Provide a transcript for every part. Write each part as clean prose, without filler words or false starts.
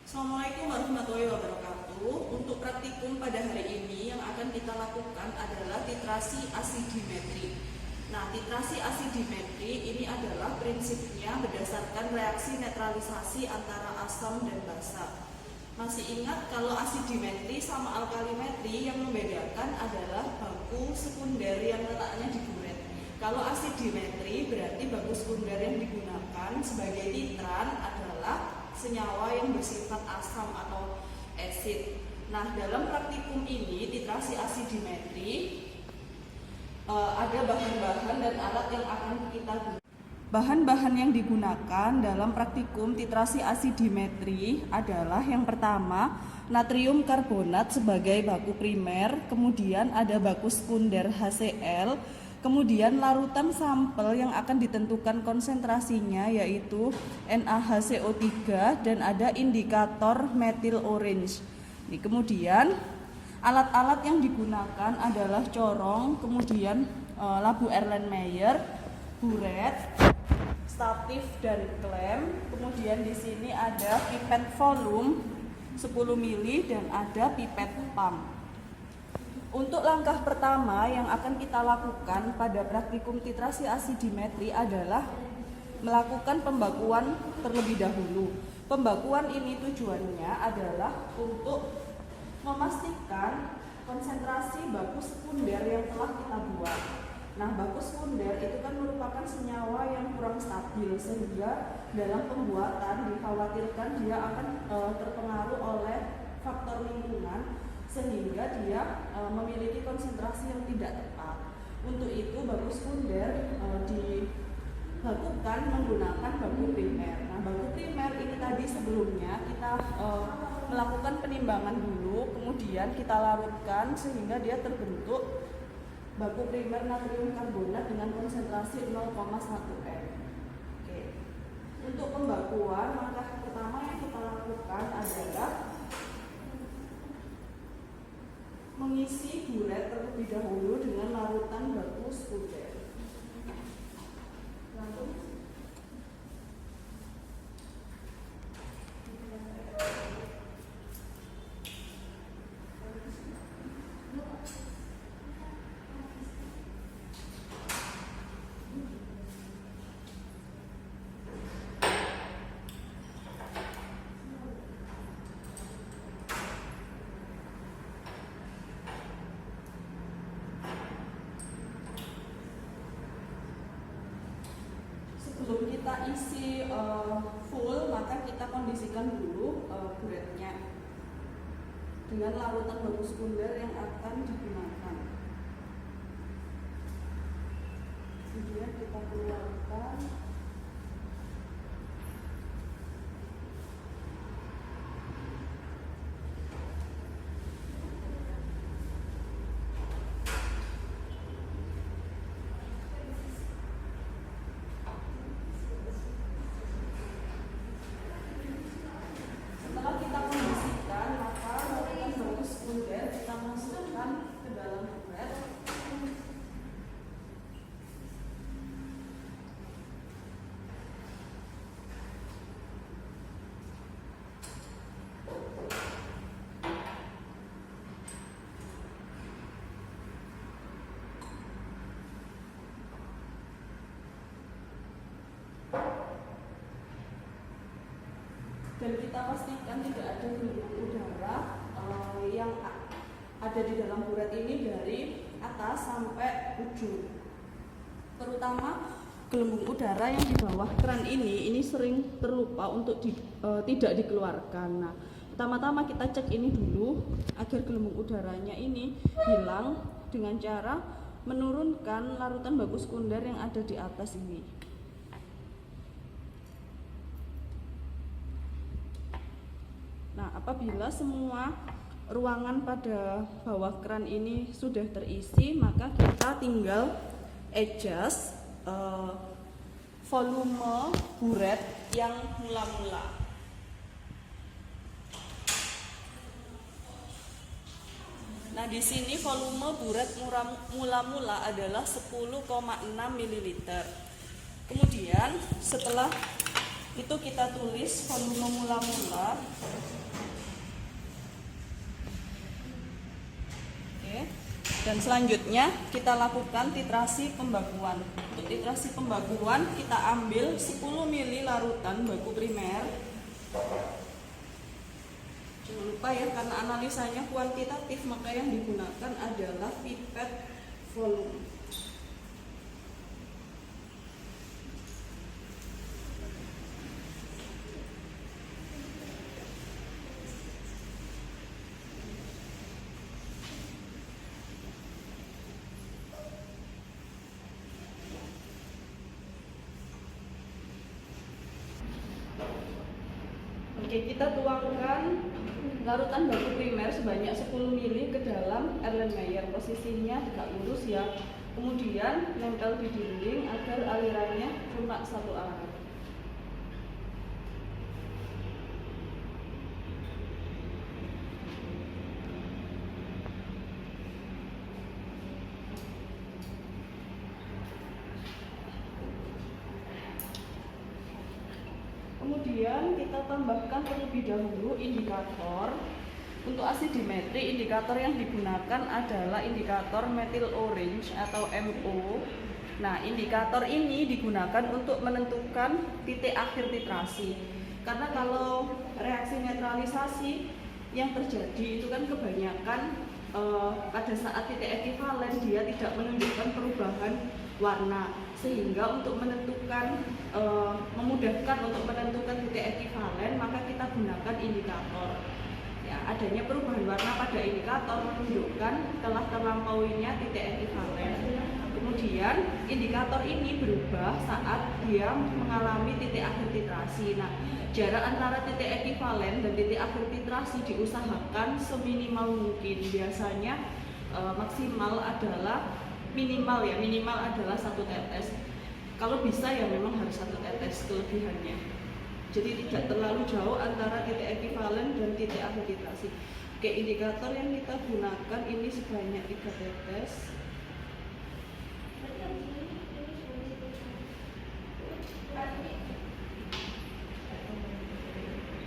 Assalamualaikum warahmatullahi wabarakatuh. Untuk praktikum pada hari ini yang akan kita lakukan adalah titrasi asidimetri. Nah, titrasi asidimetri ini adalah prinsipnya berdasarkan reaksi netralisasi antara asam dan basa. Masih ingat kalau asidimetri sama alkalimetri yang membedakan adalah baku sekunder yang letaknya di buret. Kalau asidimetri berarti baku sekunder yang digunakan sebagai titran adalah senyawa yang bersifat asam atau asid. Nah, dalam praktikum ini titrasi asidimetri ada bahan-bahan dan alat yang akan kita gunakan. Bahan-bahan yang digunakan dalam praktikum titrasi asidimetri adalah yang pertama natrium karbonat sebagai baku primer, kemudian ada baku sekunder HCl, kemudian larutan sampel yang akan ditentukan konsentrasinya yaitu NaHCO3 dan ada indikator methyl orange. Kemudian alat-alat yang digunakan adalah corong, kemudian labu Erlenmeyer, buret, statif dan klem. Kemudian di sini ada pipet volume 10 ml dan ada pipet pump. Untuk langkah pertama yang akan kita lakukan pada praktikum titrasi asidimetri adalah melakukan pembakuan terlebih dahulu. Pembakuan ini tujuannya adalah untuk memastikan konsentrasi baku sekunder yang telah kita buat. Nah, baku sekunder itu kan merupakan senyawa yang kurang stabil sehingga dalam pembuatan dikhawatirkan dia akan terpengaruh oleh faktor lingkungan sehingga dia memiliki konsentrasi yang tidak tepat. Untuk itu baku sekunder dilakukan menggunakan baku primer. Nah, baku primer ini tadi sebelumnya kita melakukan penimbangan dulu, kemudian kita larutkan sehingga dia terbentuk baku primer natrium karbonat dengan konsentrasi 0,1 m. Oke. Untuk pembakuan, langkah pertama yang kita lakukan adalah mengisi buret terlebih dahulu dengan larutan baku sekunder. Sebelum kita isi full, maka kita kondisikan dulu buretnya dengan larutan baku sekunder yang akan digunakan. Kemudian kita keluarkan. Kita masukkan ke dalam buret. Dan kita pastikan tidak ada gelembung udara yang ada di dalam buret ini dari atas sampai ujung. Terutama gelembung udara yang di bawah keran ini sering terlupa untuk tidak dikeluarkan. Nah, pertama-tama kita cek ini dulu agar gelembung udaranya ini hilang dengan cara menurunkan larutan baku sekunder yang ada di atas ini. Nah, apabila semua ruangan pada bawah keran ini sudah terisi, maka kita tinggal adjust volume buret yang mula-mula. Nah, di sini volume buret mula-mula adalah 10,6 ml. Kemudian setelah itu kita tulis volume mula-mula. Oke. Dan selanjutnya kita lakukan titrasi pembakuan. Untuk titrasi pembakuan kita ambil 10 ml larutan baku primer. Jangan lupa ya, karena analisanya kuantitatif, maka yang digunakan adalah pipet volume. Oke, kita tuangkan larutan baku primer sebanyak 10 ml ke dalam Erlenmeyer. Posisinya tegak lurus ya. Kemudian nempel di dinding agar alirannya cuma satu arah. Kemudian kita tambahkan terlebih dahulu indikator. Untuk asidimetri, indikator yang digunakan adalah indikator methyl orange atau MO. Nah, indikator ini digunakan untuk menentukan titik akhir titrasi. Karena kalau reaksi netralisasi yang terjadi itu kan kebanyakan pada saat titik ekivalen dia tidak menunjukkan perubahan warna, sehingga untuk menentukan memudahkan untuk menentukan titik ekivalen, maka kita gunakan indikator. Ya, adanya perubahan warna pada indikator menunjukkan telah terlampauinya titik ekivalen. Kemudian indikator ini berubah saat dia mengalami titik akhir titrasi. Nah, jarak antara titik ekivalen dan titik akhir titrasi diusahakan seminimal mungkin. Biasanya maksimal adalah minimal adalah 1 tetes. Kalau bisa ya memang harus 1 tetes kelebihannya. Jadi tidak terlalu jauh antara titik ekivalen dan titik akhir titrasi. Oke, indikator yang kita gunakan ini sebanyak 3 tetes.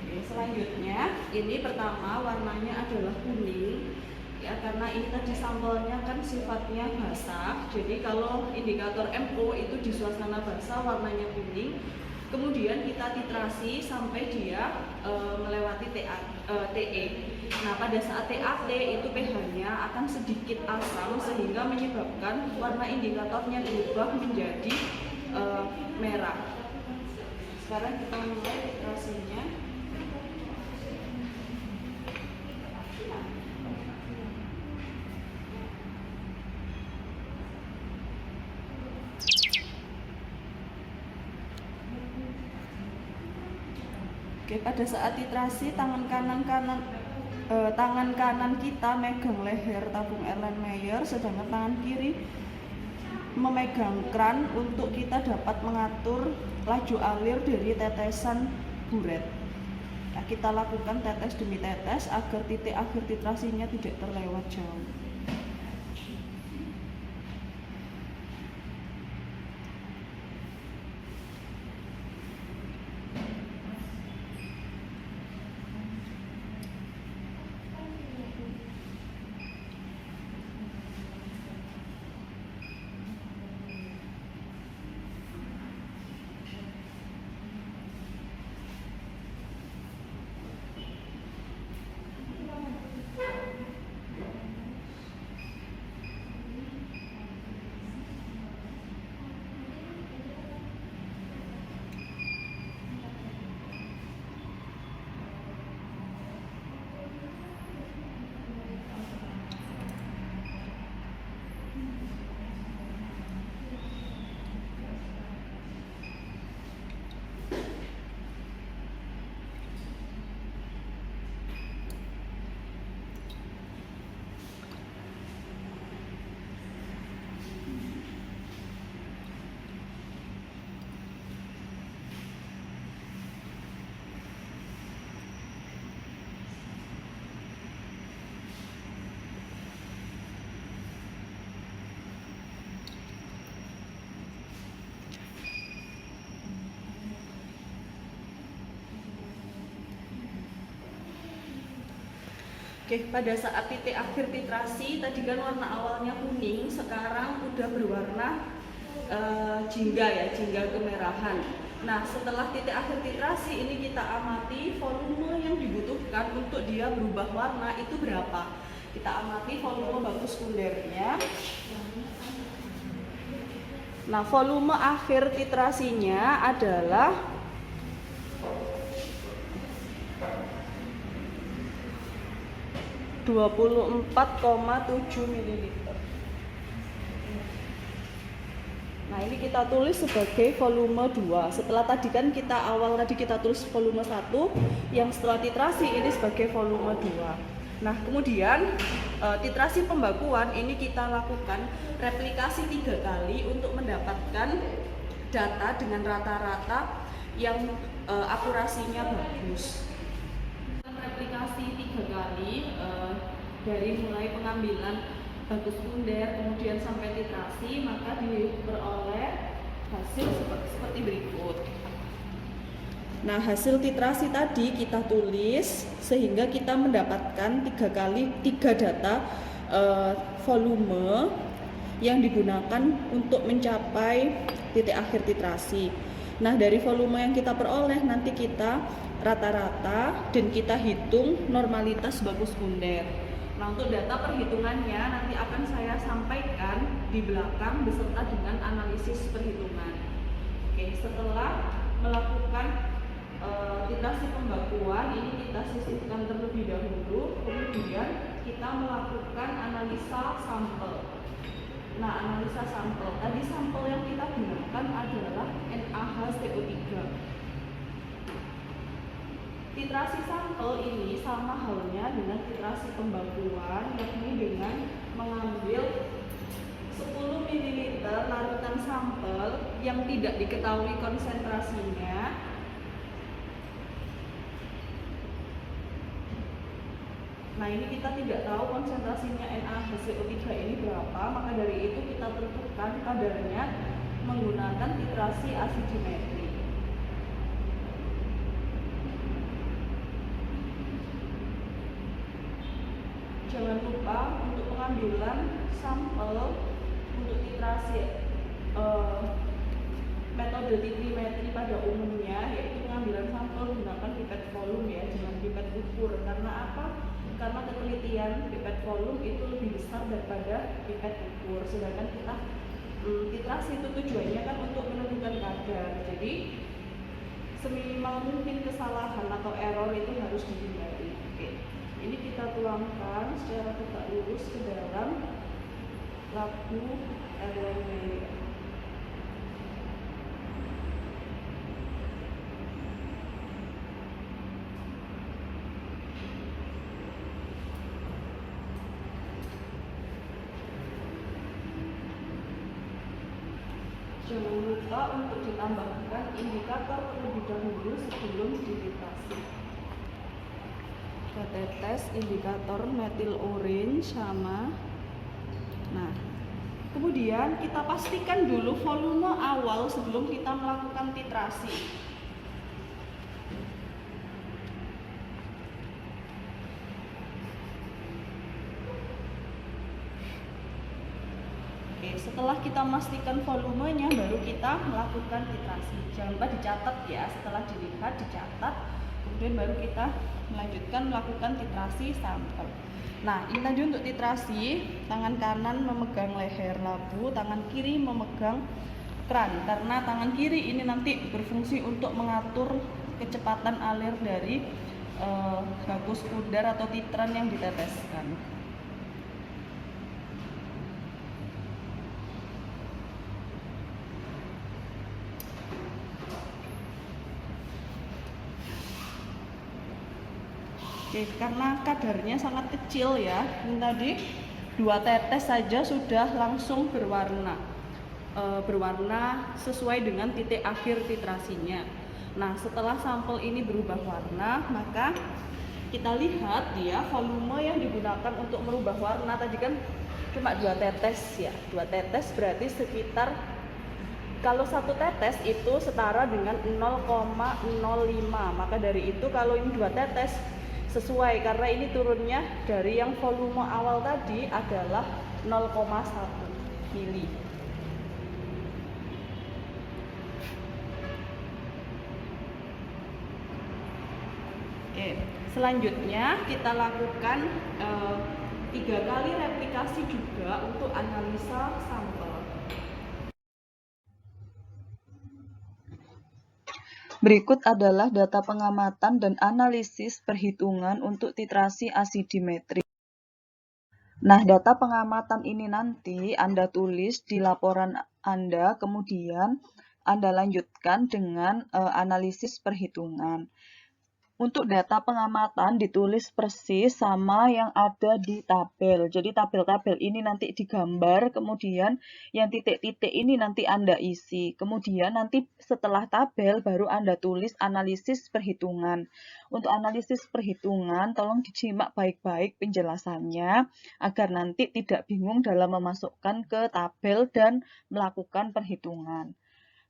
Oke, selanjutnya ini pertama warnanya adalah kuning. Ya, karena ini tadi sampelnya kan sifatnya basah, jadi kalau indikator MO itu di suasana basah warnanya kuning. Kemudian kita titrasi sampai dia melewati TE. Nah, pada saat TAT itu pH-nya akan sedikit asam sehingga menyebabkan warna indikatornya berubah menjadi merah. Sekarang kita mulai titrasinya. Oke, pada saat titrasi tangan kanan kita megang leher tabung Erlenmeyer, sedangkan tangan kiri memegang kran untuk kita dapat mengatur laju alir dari tetesan buret. Nah, kita lakukan tetes demi tetes agar titik akhir titrasinya tidak terlewat jauh. Oke, pada saat titik akhir titrasi tadi kan warna awalnya kuning, sekarang udah berwarna jingga ya, jingga kemerahan. Nah, setelah titik akhir titrasi ini kita amati volume yang dibutuhkan untuk dia berubah warna itu berapa. Kita amati volume baku sekundernya. Nah, volume akhir titrasinya adalah 24,7 ml. Nah, ini kita tulis sebagai volume 2. Setelah tadi kan kita tulis volume 1, yang setelah titrasi ini sebagai volume 2. Nah, kemudian titrasi pembakuan ini kita lakukan replikasi 3 kali untuk mendapatkan data dengan rata-rata yang akurasinya bagus. Replikasi 3 kali dari mulai pengambilan baku sekunder kemudian sampai titrasi, maka diperoleh hasil seperti berikut. Nah, hasil titrasi tadi kita tulis sehingga kita mendapatkan 3 data volume yang digunakan untuk mencapai titik akhir titrasi. Nah, dari volume yang kita peroleh nanti kita rata-rata dan kita hitung normalitas baku sekunder. Nah, untuk data perhitungannya nanti akan saya sampaikan di belakang beserta dengan analisis perhitungan. Oke, setelah melakukan titrasi pembakuan ini kita sisihkan terlebih dahulu, kemudian kita melakukan analisa sampel. Nah, analisa sampel, tadi sampel yang kita gunakan adalah NaHCO3. Titrasi sampel ini sama halnya dengan titrasi pembakuan, yakni dengan mengambil 10 ml larutan sampel yang tidak diketahui konsentrasinya. Nah, ini kita tidak tahu konsentrasinya NaHCO3 ini berapa, maka dari itu kita tentukan kadarnya menggunakan titrasi asidimetri. Jangan lupa untuk pengambilan sampel untuk titrasi metode titrimetri pada umumnya, yaitu pengambilan sampel menggunakan pipet volume ya, jangan pipet ukur. Karena apa? Karena ketelitian pipet volume itu lebih besar daripada pipet ukur. Sedangkan kita titrasi itu tujuannya kan untuk menentukan kadar. Jadi seminimal mungkin kesalahan atau error itu harus dihindari. Oke. Ini kita tuangkan secara tegak lurus ke dalam labu airline. Jangan lupa untuk ditambahkan indikator terlebih dahulu sebelum dititrasi. Kita tetes indikator metil orange sama. Nah, kemudian kita pastikan dulu volume awal sebelum kita melakukan titrasi. Oke, setelah kita memastikan volumenya baru kita melakukan titrasi. Jangan lupa dicatat ya, setelah dilihat dicatat, kemudian baru kita melanjutkan melakukan titrasi sampel. Nah, ini tadi untuk titrasi, tangan kanan memegang leher labu, tangan kiri memegang keran. Karena tangan kiri ini nanti berfungsi untuk mengatur kecepatan alir dari baku sekunder atau titran yang diteteskan. Oke, karena kadarnya sangat kecil ya, ini tadi 2 tetes saja sudah langsung berwarna sesuai dengan titik akhir titrasinya. Nah, setelah sampel ini berubah warna, maka kita lihat ya volume yang digunakan untuk merubah warna tadi kan cuma 2 tetes ya, 2 tetes berarti sekitar, kalau 1 tetes itu setara dengan 0,05, maka dari itu kalau ini 2 tetes sesuai karena ini turunnya dari yang volume awal tadi adalah 0,1 mili. Oke, selanjutnya kita lakukan 3 kali replikasi juga untuk analisa sampel. Berikut adalah data pengamatan dan analisis perhitungan untuk titrasi asidimetri. Nah, data pengamatan ini nanti Anda tulis di laporan Anda, kemudian Anda lanjutkan dengan analisis perhitungan. Untuk data pengamatan ditulis persis sama yang ada di tabel. Jadi tabel-tabel ini nanti digambar, kemudian yang titik-titik ini nanti Anda isi. Kemudian nanti setelah tabel baru Anda tulis analisis perhitungan. Untuk analisis perhitungan tolong disimak baik-baik penjelasannya agar nanti tidak bingung dalam memasukkan ke tabel dan melakukan perhitungan.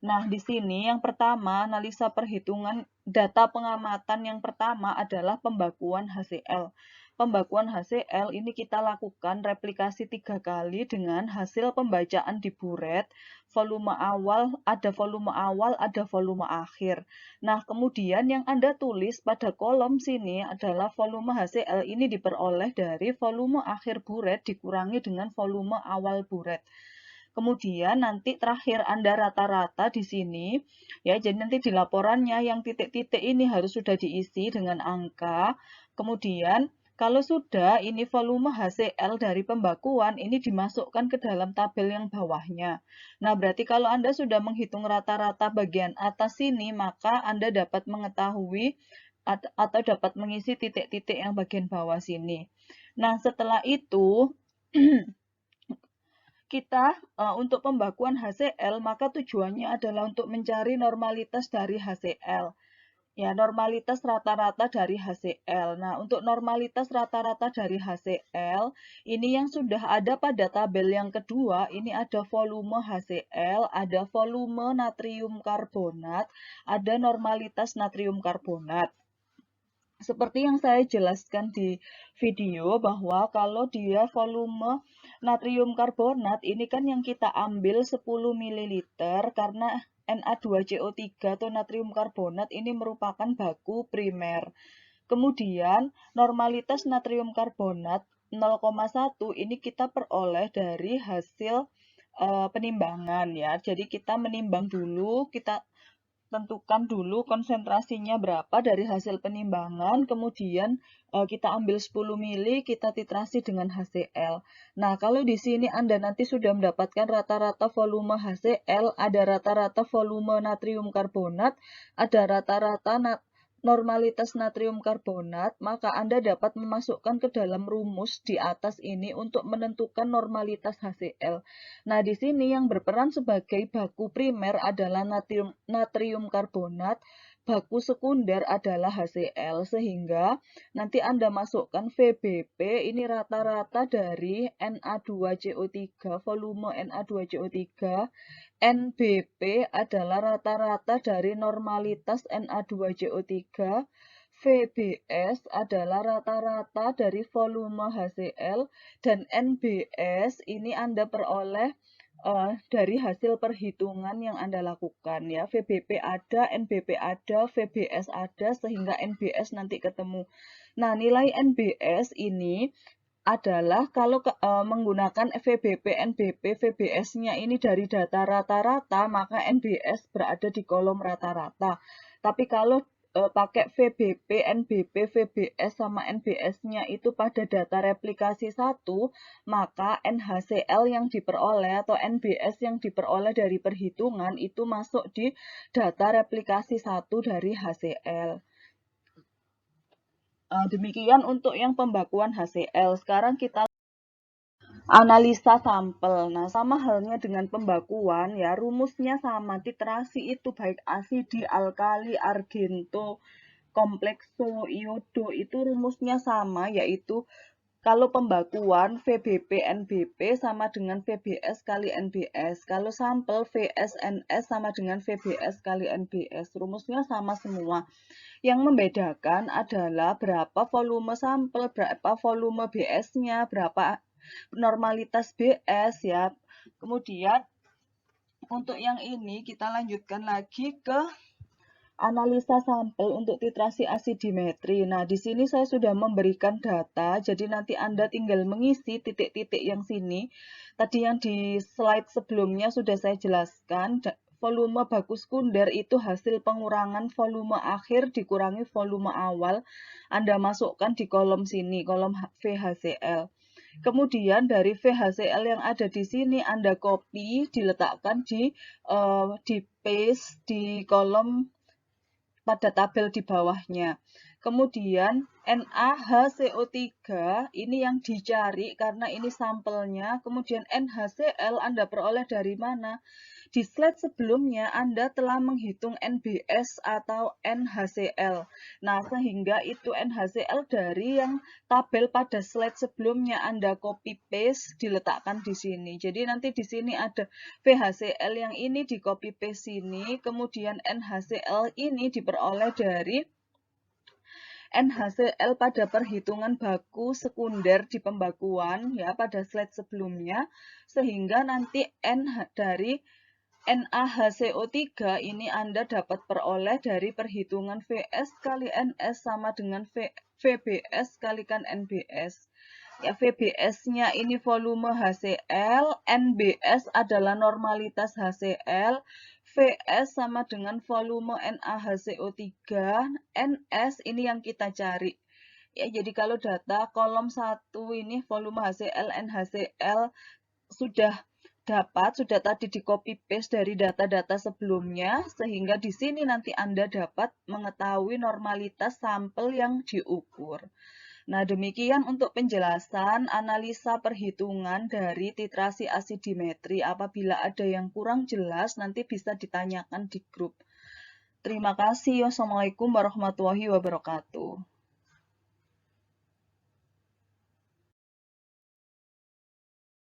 Nah, di sini yang pertama, analisa perhitungan data pengamatan yang pertama adalah pembakuan HCl. Pembakuan HCl ini kita lakukan replikasi 3 kali dengan hasil pembacaan di buret, volume awal, ada volume akhir. Nah, kemudian yang Anda tulis pada kolom sini adalah volume HCl ini diperoleh dari volume akhir buret dikurangi dengan volume awal buret. Kemudian nanti terakhir Anda rata-rata di sini, ya. Jadi nanti di laporannya yang titik-titik ini harus sudah diisi dengan angka. Kemudian kalau sudah ini volume HCl dari pembakuan ini dimasukkan ke dalam tabel yang bawahnya. Nah, berarti kalau Anda sudah menghitung rata-rata bagian atas sini, maka Anda dapat mengetahui atau dapat mengisi titik-titik yang bagian bawah sini. Nah, setelah itu kita untuk pembakuan HCl maka tujuannya adalah untuk mencari normalitas dari HCl. Ya, normalitas rata-rata dari HCl. Nah, untuk normalitas rata-rata dari HCl, ini yang sudah ada pada tabel yang kedua, ini ada volume HCl, ada volume natrium karbonat, ada normalitas natrium karbonat. Seperti yang saya jelaskan di video bahwa kalau dia volume natrium karbonat ini kan yang kita ambil 10 ml karena Na2CO3 atau natrium karbonat ini merupakan baku primer. Kemudian normalitas natrium karbonat 0,1 ini kita peroleh dari hasil penimbangan ya. Jadi kita menimbang dulu, kita tentukan dulu konsentrasinya berapa dari hasil penimbangan, kemudian kita ambil 10 mili, kita titrasi dengan HCl. Nah, kalau di sini Anda nanti sudah mendapatkan rata-rata volume HCl, ada rata-rata volume natrium karbonat, ada rata-rata normalitas natrium karbonat, maka Anda dapat memasukkan ke dalam rumus di atas ini untuk menentukan normalitas HCl. Nah, di sini yang berperan sebagai baku primer adalah natrium karbonat, baku sekunder adalah HCl, sehingga nanti Anda masukkan VBP, ini rata-rata dari Na2CO3, volume Na2CO3, NBP adalah rata-rata dari normalitas Na2CO3, VBS adalah rata-rata dari volume HCl, dan NBS ini Anda peroleh dari hasil perhitungan yang Anda lakukan ya. VBP ada, NBP ada, VBS ada, sehingga NBS nanti ketemu. Nah, nilai NBS ini adalah kalau menggunakan VBP, NBP, VBS-nya ini dari data rata-rata, maka NBS berada di kolom rata-rata. Tapi kalau pakai VBP, NBP, VBS sama NBS-nya itu pada data replikasi 1, maka NHCl yang diperoleh atau NBS yang diperoleh dari perhitungan itu masuk di data replikasi 1 dari HCl. Demikian untuk yang pembakuan HCl. Sekarang kita analisa sampel. Nah, sama halnya dengan pembakuan ya, rumusnya sama. Titrasi itu baik asidi, alkali, argento, komplekso, iodo itu rumusnya sama, yaitu kalau pembakuan VBP NBP sama dengan VBS kali NBS. Kalau sampel VSNS sama dengan VBS kali NBS. Rumusnya sama semua. Yang membedakan adalah berapa volume sampel, berapa volume BS-nya, berapa normalitas BS ya. Kemudian untuk yang ini kita lanjutkan lagi ke analisa sampel untuk titrasi asidimetri. Nah, di sini saya sudah memberikan data, jadi nanti Anda tinggal mengisi titik-titik yang sini. Tadi yang di slide sebelumnya sudah saya jelaskan, volume baku sekunder itu hasil pengurangan volume akhir dikurangi volume awal. Anda masukkan di kolom sini, kolom VHCl. Kemudian dari VHCl yang ada di sini Anda copy, diletakkan di paste di kolom pada tabel di bawahnya. Kemudian NaHCO3 ini yang dicari karena ini sampelnya. Kemudian NaHCl Anda peroleh dari mana? Di slide sebelumnya Anda telah menghitung NBS atau NaHCl. Nah, sehingga itu NaHCl dari yang tabel pada slide sebelumnya Anda copy paste diletakkan di sini. Jadi nanti di sini ada VHCl yang ini di copy paste sini, kemudian NaHCl ini diperoleh dari NaHCl pada perhitungan baku sekunder di pembakuan ya pada slide sebelumnya, sehingga nanti dari NaHCO3 ini Anda dapat peroleh dari perhitungan Vs kali Ns sama dengan Vbs kalikan Nbs. Ya, Vbs-nya ini volume HCl, Nbs adalah normalitas HCl, Vs sama dengan volume NaHCO3, Ns ini yang kita cari. Ya, jadi kalau data kolom 1 ini volume HCl, NaHCl sudah tadi di copy paste dari data-data sebelumnya, sehingga di sini nanti Anda dapat mengetahui normalitas sampel yang diukur. Nah, demikian untuk penjelasan analisa perhitungan dari titrasi asidimetri. Apabila ada yang kurang jelas, nanti bisa ditanyakan di grup. Terima kasih. Wassalamualaikum warahmatullahi wabarakatuh.